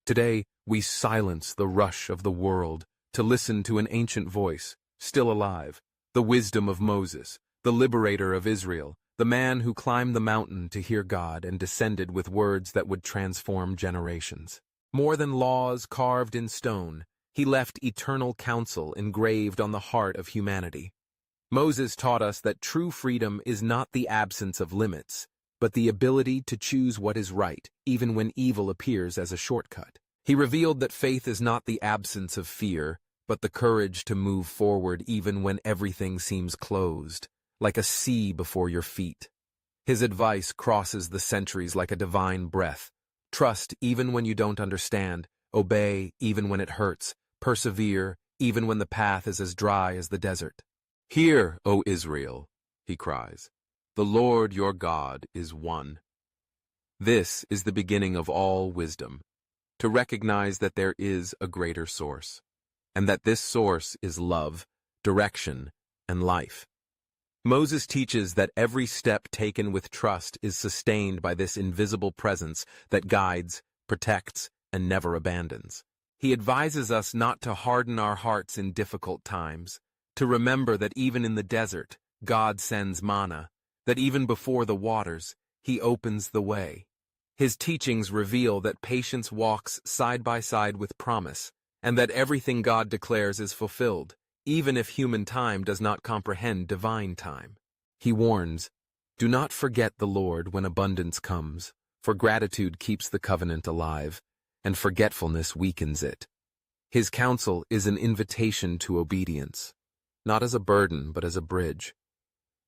Today, we silence the rush of the world to listen to an ancient voice, still alive, the wisdom of Moses, the liberator of Israel, the man who climbed the mountain to hear God and descended with words that would transform generations. More than laws carved in stone, he left eternal counsel engraved on the heart of humanity. Moses taught us that true freedom is not the absence of limits, but the ability to choose what is right, even when evil appears as a shortcut. He revealed that faith is not the absence of fear, but the courage to move forward even when everything seems closed, like a sea before your feet. His advice crosses the centuries like a divine breath. Trust even when you don't understand, obey even when it hurts, persevere even when the path is as dry as the desert. Hear, O Israel, he cries. The Lord your God is one. This is the beginning of all wisdom, to recognize that there is a greater source, and that this source is love, direction, and life. Moses teaches that every step taken with trust is sustained by this invisible presence that guides, protects, and never abandons. He advises us not to harden our hearts in difficult times, to remember that even in the desert, God sends manna, that even before the waters, he opens the way. His teachings reveal that patience walks side by side with promise, and that everything God declares is fulfilled, even if human time does not comprehend divine time. He warns, "Do not forget the Lord when abundance comes, for gratitude keeps the covenant alive, and forgetfulness weakens it." His counsel is an invitation to obedience, not as a burden but as a bridge.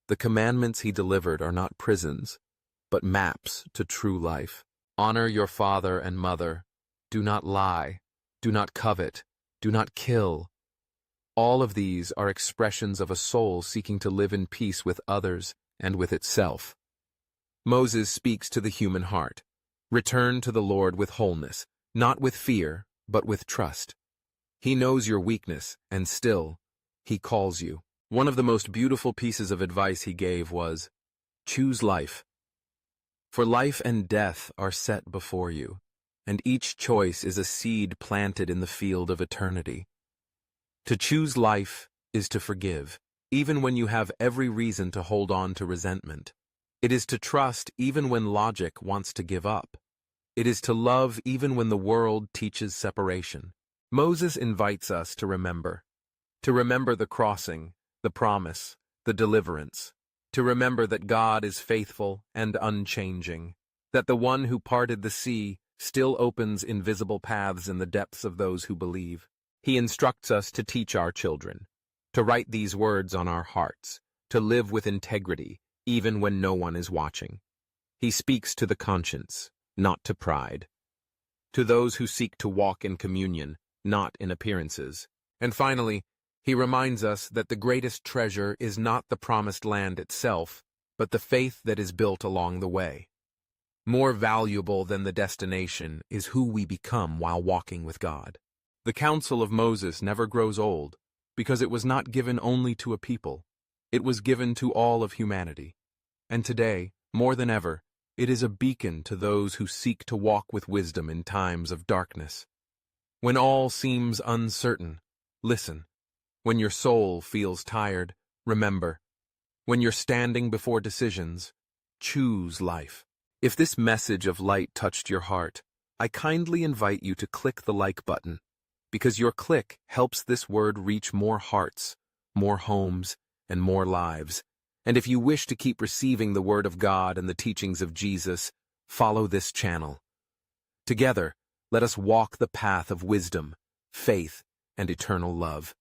The commandments he delivered are not prisons, but maps to true life. Honor your father and mother. Do not lie. Do not covet. Do not kill. All of these are expressions of a soul seeking to live in peace with others and with itself. Moses speaks to the human heart. Return to the Lord with wholeness, not with fear, but with trust. He knows your weakness, and still, he calls you. One of the most beautiful pieces of advice he gave was, "Choose life. For life and death are set before you, and each choice is a seed planted in the field of eternity." To choose life is to forgive, even when you have every reason to hold on to resentment. It is to trust even when logic wants to give up. It is to love even when the world teaches separation. Moses invites us to remember the crossing, the promise, the deliverance, to remember that God is faithful and unchanging, that the one who parted the sea still opens invisible paths in the depths of those who believe. He instructs us to teach our children, to write these words on our hearts, to live with integrity, even when no one is watching. He speaks to the conscience, not to pride, to those who seek to walk in communion, not in appearances. And finally, he reminds us that the greatest treasure is not the promised land itself, but the faith that is built along the way. More valuable than the destination is who we become while walking with God. The counsel of Moses never grows old, because it was not given only to a people. It was given to all of humanity. And today, more than ever, it is a beacon to those who seek to walk with wisdom in times of darkness. When all seems uncertain, listen. When your soul feels tired, remember. When you're standing before decisions, choose life. If this message of light touched your heart, I kindly invite you to click the like button, because your click helps this word reach more hearts, more homes, and more lives. And if you wish to keep receiving the Word of God and the teachings of Jesus, follow this channel. Together, let us walk the path of wisdom, faith, and eternal love.